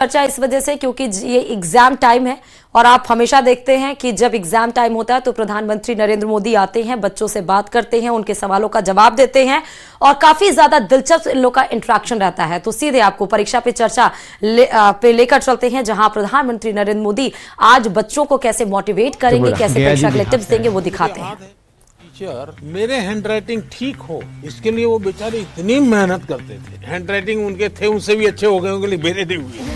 चर्चा इस वजह से क्योंकि ये एग्जाम टाइम है और आप हमेशा देखते हैं कि जब एग्जाम टाइम होता है तो प्रधानमंत्री नरेंद्र मोदी आते हैं, बच्चों से बात करते हैं, उनके सवालों का जवाब देते हैं और काफी ज्यादा दिलचस्प इन लोगों का इंटरेक्शन रहता है। तो सीधे आपको परीक्षा पे चर्चा पे लेकर चलते हैं, जहां प्रधानमंत्री नरेंद्र मोदी आज बच्चों को कैसे मोटिवेट करेंगे, कैसे परीक्षा के लिए टिप्स देंगे, वो दिखाते हैं। मेरे हैंडराइटिंग ठीक हो, इसके लिए वो बेचारे इतनी मेहनत करते थे। हैंडराइटिंग उनके थे, उनसे भी अच्छे हो गए, उनके लिए मेरे नहीं हुए।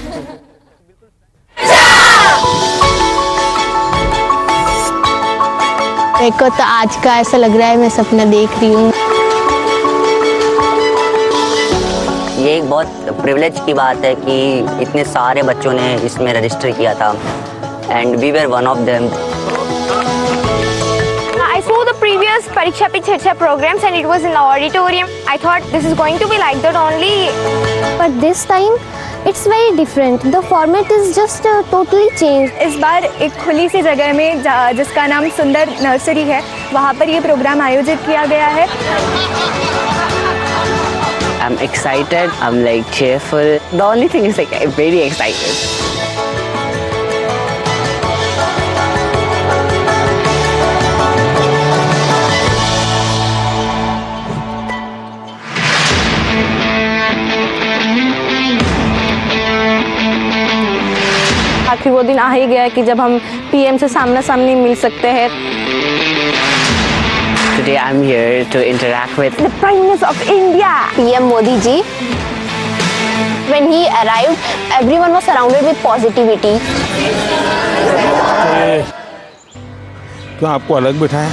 मेरे को तो आज का ऐसा लग रहा है मैं सपना देख रही हूँ। ये एक बहुत प्रिविलेज की बात है कि इतने सारे बच्चों ने इसमें रजिस्टर किया था and we were one of them. I saw the previous Pariksha Pe Charcha programs and it was in the auditorium. I thought this is going to be like that only. But this time it's very different. The format is just totally changed. इस बार एक खुली सी जगह में जिसका नाम सुंदर nursery है, वहाँ पर ये प्रोग्राम आयोजित किया गया है। I'm excited. I'm like cheerful. The only thing is like I'm very excited. आखिर वो दिन आ ही गया है कि जब हम पीएम से सामना सामनी मिल सकते हैं। Today I'm here to interact with The Prime Minister of India. PM Modi ji. When he arrived, everyone was surrounded with positivity. क्यों आपको अलग बिठाया?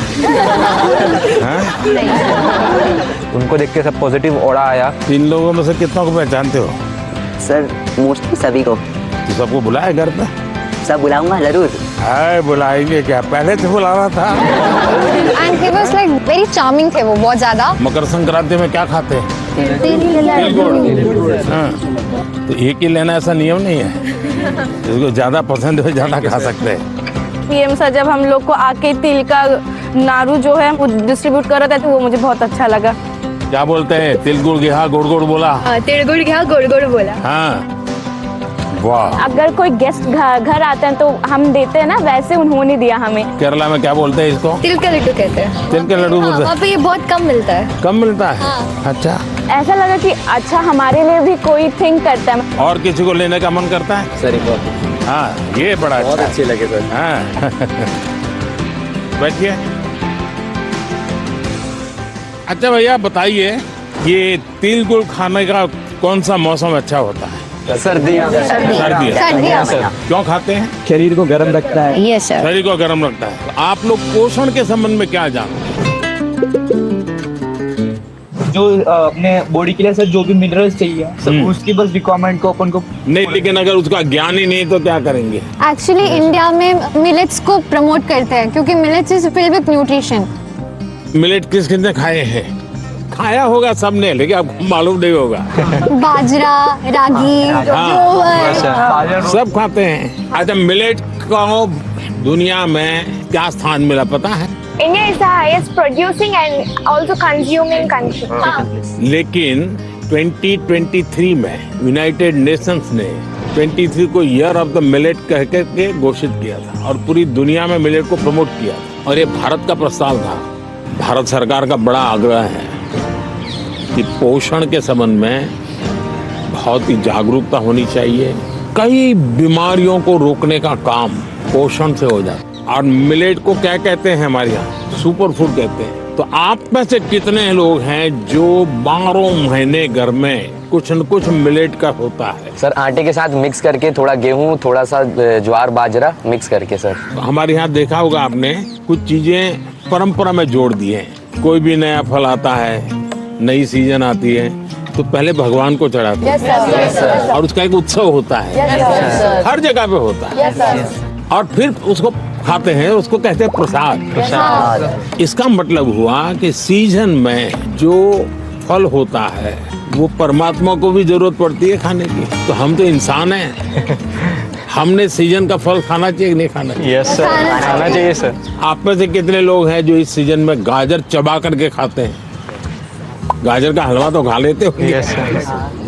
उनको देख के सब पॉजिटिव ऑरा आया। 3 लोगों में से कितनों को पहचानते हो? सर मोस्टली सभी को। तो सबको बुलाया घर पे? सब बुलाऊंगा जरूर। हाय बुलाएंगे क्या, पहले से बुलाना था। And he was like very charming थे वो, बहुत ज़्यादा। मकर संक्रांति में क्या खाते हैं? तिल गुड़। हाँ, तो एक ही लेना ऐसा नियम नहीं है, जिसको ज्यादा पसंद हो ज्यादा खा सकते हैं। पीएम सर जब हम लोग को आके तिल का नारू जो है वो डिस्ट्रीब्यूट कर रहे थे तो वो मुझे बहुत अच्छा लगा। क्या बोलते हैं? तिल गुड़ गया गुड़ गुड़ बोला। तिल गुड़ गया गुड़ गुड़ बोला। हाँ वाह। अगर कोई गेस्ट घर आते हैं तो हम देते हैं ना, वैसे उन्होंने दिया हमें। केरला में क्या बोलते हैं इसको? तिल का लड्डू कहते हैं। तिल के लड्डू बोलते हैं। वहाँ पे ये बहुत कम मिलता है। कम मिलता है? अच्छा। ऐसा लगा कि अच्छा हमारे लिए भी कोई थिंक करता है। और किसी को लेने का मन करता है? सर हाँ ये बड़ा बहुत अच्छा अच्छे लगे सर। हाँ बैठिए। अच्छा भैया बताइए, ये तिल गुड़ खाने का कौन सा मौसम अच्छा होता है? सर्दियाँ। सर्दियाँ। क्यों खाते हैं? शरीर को गर्म रखता है। Yes sir. शरीर को गर्म रखता है। तो आप लोग पोषण के संबंध में क्या जानते हैं? जो अपने बॉडी के लिए सर जो भी मिनरल्स चाहिए सब उसकी बस रिक्वायरमेंट को अपन को नहीं, लेकिन अगर उसका ज्ञान ही नहीं तो क्या करेंगे? Actually इंडिया में मिलेट्स को प्रमोट करते हैं क्योंकि millets is filled with nutrition. Millet किस किसने खाए हैं? खाया होगा सबने, लेकिन आपको मालूम नहीं होगा। बाजरा, रागी, ज्वार, सब खाते हैं। अच्छा मिलेट को दुनिया में क्या स्थान मिला पता है? India is the highest producing and also consuming country. लेकिन 2023 में यूनाइटेड नेशंस ने 23 को ईयर ऑफ द मिलेट कह के घोषित किया था और पूरी दुनिया में मिलेट को प्रमोट किया था। और ये भारत का प्रस्ताव था। भारत सरकार का बड़ा आग्रह है कि पोषण के संबंध में बहुत ही जागरूकता होनी चाहिए। कई बीमारियों को रोकने का काम पोषण से हो जाता है। और मिलेट को क्या कहते हैं हमारे यहाँ? सुपर फूड कहते हैं। तो आप में से कितने लोग हैं जो 12 महीने घर में कुछ न कुछ मिलेट का होता है? सर आटे के साथ मिक्स करके थोड़ा गेहूं, थोड़ा सा ज्वार बाजरा मिक्स करके सर। हमारे यहाँ देखा होगा आपने, कुछ चीजें परंपरा में जोड़ दी हैं। कोई भी नया फल आता है, नई सीजन आती है तो पहले भगवान को चढ़ाते हैं और उसका एक उत्सव होता है। हर जगह पे होता है और फिर उसको खाते हैं, उसको कहते हैं प्रसाद। इसका मतलब हुआ कि सीजन में जो फल होता है वो परमात्मा को भी जरूरत पड़ती है खाने की। तो हम तो इंसान हैं, हमने सीजन का फल खाना चाहिए कि नहीं खाना चाहिए? यस सर, खाना चाहिए सर। आप में से कितने लोग हैं जो इस सीजन में गाजर चबा करके खाते हैं? गाजर का हलवा तो खा लेते होंगे,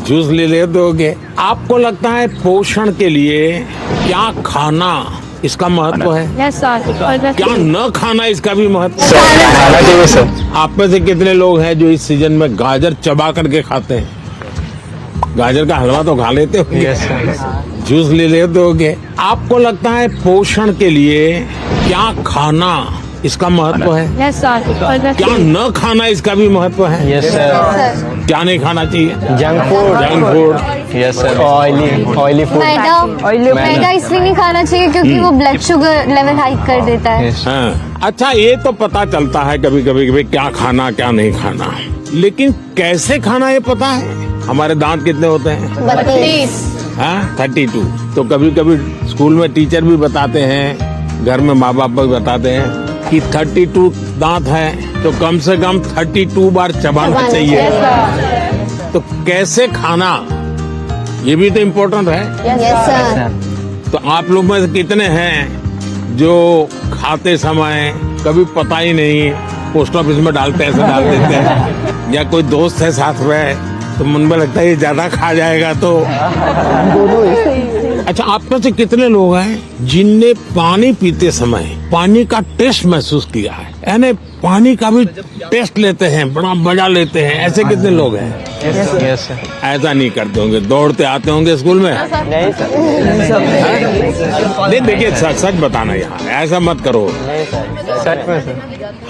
जूस ले लेते होंगे। आपको लगता है पोषण के लिए क्या खाना इसका महत्व है? Yes sir. क्या न खाना इसका भी महत्व है? खाना चाहिए सर। आप में से कितने लोग हैं जो इस सीजन में गाजर चबा करके खाते हैं? गाजर का हलवा तो खा लेते होंगे, जूस ले लेते होंगे। आपको लगता है पोषण के लिए क्या खाना इसका महत्व है? Yes sir. क्या न खाना इसका भी महत्व है? Yes sir. क्या नहीं खाना चाहिए? Junk food. Junk food. Yes sir. Oily food. मैदा इसलिए नहीं खाना चाहिए क्योंकि वो ब्लड शुगर लेवल हाई कर देता है। हाँ, अच्छा ये तो पता चलता है कभी कभी क्या खाना क्या नहीं खाना, लेकिन कैसे खाना ये पता है? हमारे दांत कितने होते हैं? 32। हाँ, 32। तो कभी कभी स्कूल में टीचर भी बताते हैं, घर में माँ बाप भी बताते हैं कि 32 दांत है तो कम से कम 32 बार चबाना चाहिए। तो कैसे खाना ये भी तो इम्पोर्टेंट है। Yes sir. तो आप लोग में से कितने हैं जो खाते समय कभी पता ही नहीं, पोस्ट ऑफिस में डालते ऐसे डाल देते हैं, या कोई दोस्त है साथ में तो मन में लगता है ये ज्यादा खा जाएगा तो। अच्छा, आप में से कितने लोग हैं जिनने पानी पीते समय पानी का टेस्ट महसूस किया है? यानी पानी का भी टेस्ट लेते हैं, बड़ा मजा लेते हैं, ऐसे कितने लोग हैं? Yes sir. ऐसा नहीं करते होंगे, दौड़ते आते होंगे स्कूल में? नहीं सर। नहीं, देखिए सच बताना यहाँ, ऐसा मत करो। सच में सर।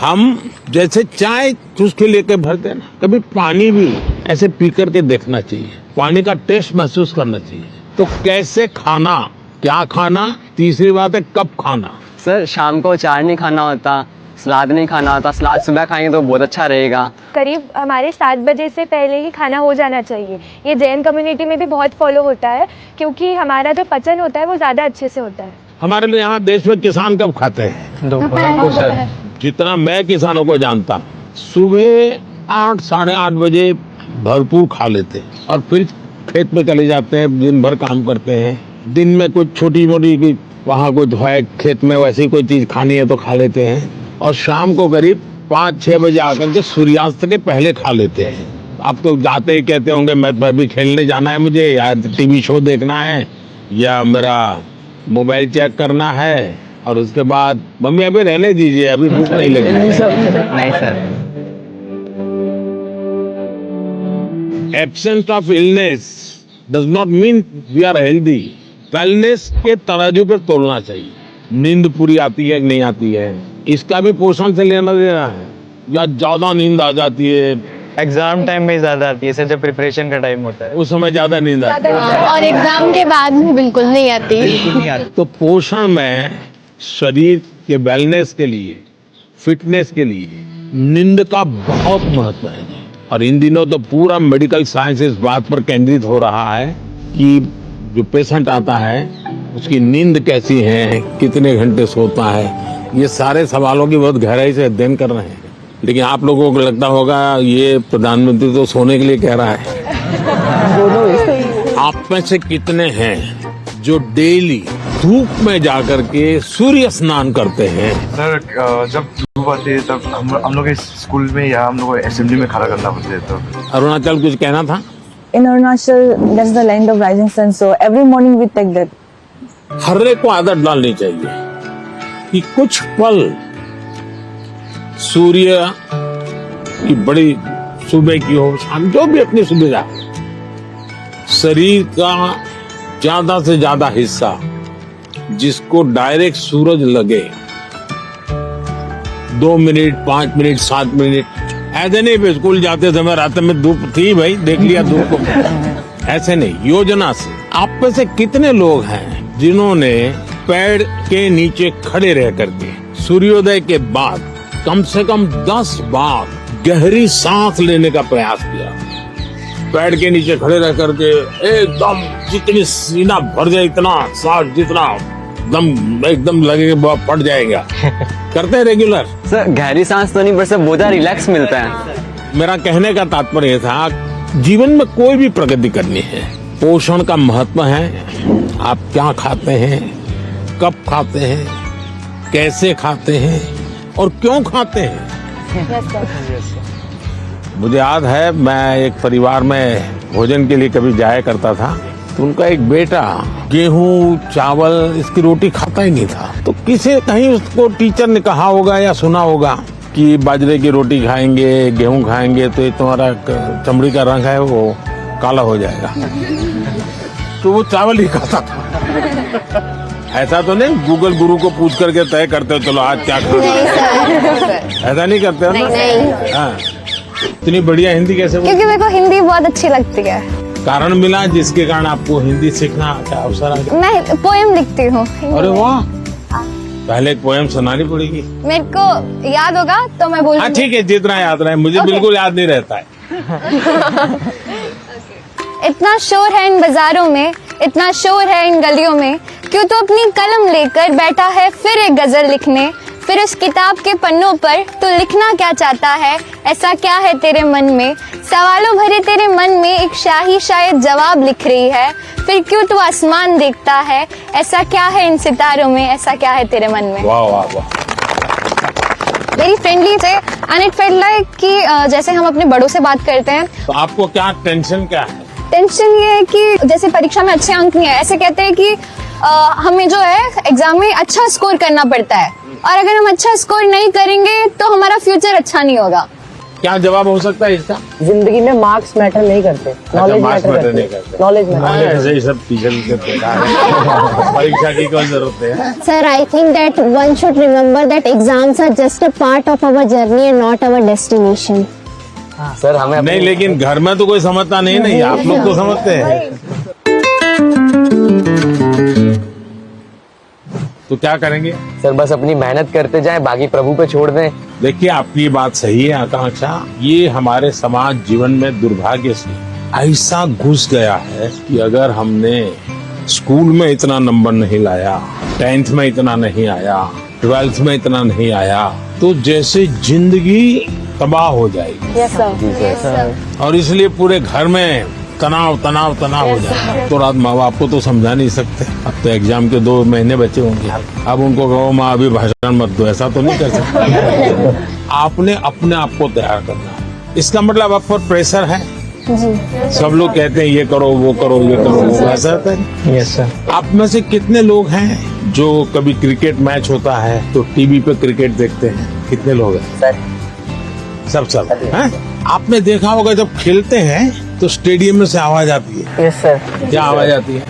हम जैसे चाय चुस्की लेके भरते हैं ना, कभी पानी भी ऐसे पी करके देखना चाहिए, पानी का टेस्ट महसूस करना चाहिए। तो कैसे खाना, क्या खाना, तीसरी बात है कब खाना। सर शाम को अचार नहीं खाना होता, सलाद नहीं खाना होता, सलाद सुबह खाएंगे तो बहुत अच्छा रहेगा। करीब हमारे 7 बजे से पहले ही खाना हो जाना चाहिए। ये जैन कम्युनिटी में भी बहुत फॉलो होता है क्योंकि हमारा जो पचन होता है वो ज़्यादा अच्छे से होता है। हमारे लिए यहाँ देश में किसान कब खाते हैं? दोपहर को सर। जितना मैं किसानों को जानता, सुबह 8 साढ़े 8 बजे भरपूर खा लेते हैं और फिर खेत में चले जाते हैं, दिन भर काम करते हैं। दिन में कुछ छोटी मोटी वहाँ कुछ है खेत में वैसी कोई चीज खानी है तो खा लेते हैं, और शाम को करीब 5-6 बजे आकर के सूर्यास्त के पहले खा लेते हैं। आप तो जाते ही कहते होंगे मैं भी खेलने जाना है मुझे, या टीवी शो देखना है, या मेरा मोबाइल चेक करना है, और उसके बाद मम्मी अभी रहने दीजिए, अभी भूख नहीं लगी। नहीं sir. Absence of illness does not mean we are healthy. Wellness के तराजू पे तोलना चाहिए। नींद पूरी आती है कि नहीं आती है, इसका भी पोषण से लेना देना है, या ज्यादा नींद आ जाती है? एग्जाम टाइम में ज्यादा आती है सर, जब प्रिपरेशन का टाइम होता है उस समय ज्यादा नींद आती है, और एग्जाम के बाद में बिल्कुल नहीं आती। तो पोषण में शरीर के वेलनेस के लिए, फिटनेस के लिए नींद का बहुत महत्व है। और इन दिनों तो पूरा मेडिकल साइंस इस बात पर केंद्रित हो रहा है कि जो पेशेंट आता है उसकी नींद कैसी है, कितने घंटे सोता है, ये सारे सवालों की बहुत गहराई से अध्ययन कर रहे हैं। लेकिन आप लोगों को लगता होगा ये प्रधानमंत्री तो सोने के लिए कह रहा है। आप में से कितने हैं जो डेली धूप में जाकर के सूर्य स्नान करते हैं? सर जब धूप आती है तब हम लोग स्कूल में या हम लोग असेंबली में खड़ा करना पड़ता है। तो अरुणाचल कुछ कहना था? In Arunachal, that's the land of rising sun. So every morning we take that. हर एक को आदत डालनी चाहिए कि कुछ पल सूर्य की बड़ी सुबह की हो, शाम, जो भी अपनी सुविधा, शरीर का ज्यादा से ज्यादा हिस्सा जिसको डायरेक्ट सूरज लगे, 2 मिनट 5 मिनट 7 मिनट, ऐसे नहीं स्कूल जाते समय रात में धूप थी भाई देख लिया धूप को, ऐसे नहीं, योजना से। आप में से कितने लोग हैं जिन्होंने पेड़ के नीचे खड़े रह करके सूर्योदय के बाद कम से कम 10 बार गहरी सांस लेने का प्रयास किया? पेड़ के नीचे खड़े रह करके एकदम जितनी सीना भर जाए, इतना सांस जितना दम एकदम लगेगा फट जाएगा। करते हैं रेगुलर? सर गहरी सांस तो नहीं, पर सर बहुत रिलैक्स मिलता है। मेरा कहने का तात्पर्य था, जीवन में कोई भी प्रगति करनी है, पोषण का महत्व है। आप क्या खाते हैं, कब खाते हैं, कैसे खाते हैं और क्यों खाते हैं। मुझे याद है मैं एक परिवार में भोजन के लिए कभी जाया करता था, तो उनका एक बेटा गेहूं चावल इसकी रोटी खाता ही नहीं था। तो किसी कहीं उसको टीचर ने कहा होगा या सुना होगा कि बाजरे की रोटी खाएंगे, गेहूं खाएंगे तो ये तुम्हारा चमड़ी का रंग है वो काला हो जाएगा। तो वो चावल ही खाता था। ऐसा तो नहीं गूगल गुरु को पूछ करके तय करते हो चलो आज क्या खाना, ऐसा नहीं करते हो ना? नहीं। हाँ। इतनी बढ़िया हिंदी कैसे बोलते? क्योंकि मेरे को हिंदी बहुत अच्छी लगती है। कारण मिला जिसके कारण आपको हिंदी सीखना का अवसर आ गया? मैं पोएम लिखती हूँ। अरे वाह, पहले एक पोएम सुनानी पड़ेगी। मेरे को याद होगा तो मैं बोलूँगी। हाँ ठीक है, जितना याद रहे, मुझे बिल्कुल याद नहीं रहता है। इतना शोर है इन बाजारों में, इतना शोर है इन गलियों में, क्यों तो अपनी कलम लेकर बैठा है फिर एक गजल लिखने। फिर इस किताब के पन्नों पर तू लिखना क्या चाहता है, ऐसा क्या है तेरे मन में। सवालों भरे तेरे मन में एक शाही शायद जवाब लिख रही है। फिर क्यों तू आसमान देखता है, ऐसा क्या है इन सितारों में, ऐसा क्या है तेरे मन में। वाह वाह वाह। वेरी फ्रेंडली थे एंड इट फेल्ट लाइक कि जैसे हम अपने बड़ों से बात करते हैं। तो आपको क्या टेंशन क्या है? टेंशन ये है कि जैसे परीक्षा में अच्छे अंक नहीं है, ऐसे कहते हैं कि हमें जो है एग्जाम में अच्छा स्कोर करना पड़ता है, और अगर हम अच्छा स्कोर नहीं करेंगे तो हमारा फ्यूचर अच्छा नहीं होगा। क्या जवाब हो सकता है इसका? जिंदगी में मार्क्स मैटर नहीं करते, नॉलेज मार्क्स मैटर मैटर नहीं करते, करते। Knowledge matter. ऐसे ही सब टीचर परीक्षा की कौन जरूरत है? Sir, I think that one should remember that exams are just a part of our journey and not our destination. Sir हमें नहीं, लेकिन घर में तो कोई समझता नहीं, आप लोग तो समझते हैं। तो क्या करेंगे? सर बस अपनी मेहनत करते जाएं, बाकी प्रभु पे छोड़ दें। देखिए आपकी बात सही है आकांक्षा, ये हमारे समाज जीवन में दुर्भाग्य से ऐसा घुस गया है कि अगर हमने स्कूल में इतना नंबर नहीं लाया, 10th में इतना नहीं आया, 12th में इतना नहीं आया, तो जैसे जिंदगी तबाह हो जाएगी। Yes sir. और इसलिए पूरे घर में तनाव तनाव तनाव हो जाए। तो रात माँ बाप को तो समझा नहीं सकते, अब तो एग्जाम के 2 महीने बचे होंगे, अब उनको कहो माँ अभी भाषण मत दो, ऐसा तो नहीं कर सकते। आपने अपने आप को तैयार करना, इसका मतलब आप पर प्रेशर है। सब लोग कहते हैं ये करो वो करो ये करो वो, ऐसा होता है। Yes sir. आप में से कितने लोग हैं जो कभी क्रिकेट मैच होता है तो टीवी पे क्रिकेट देखते हैं? कितने लोग हैं? सर सब हैं? आपने देखा होगा जब खेलते हैं तो स्टेडियम में से आवाज आती है। Yes sir. क्या आवाज आती है?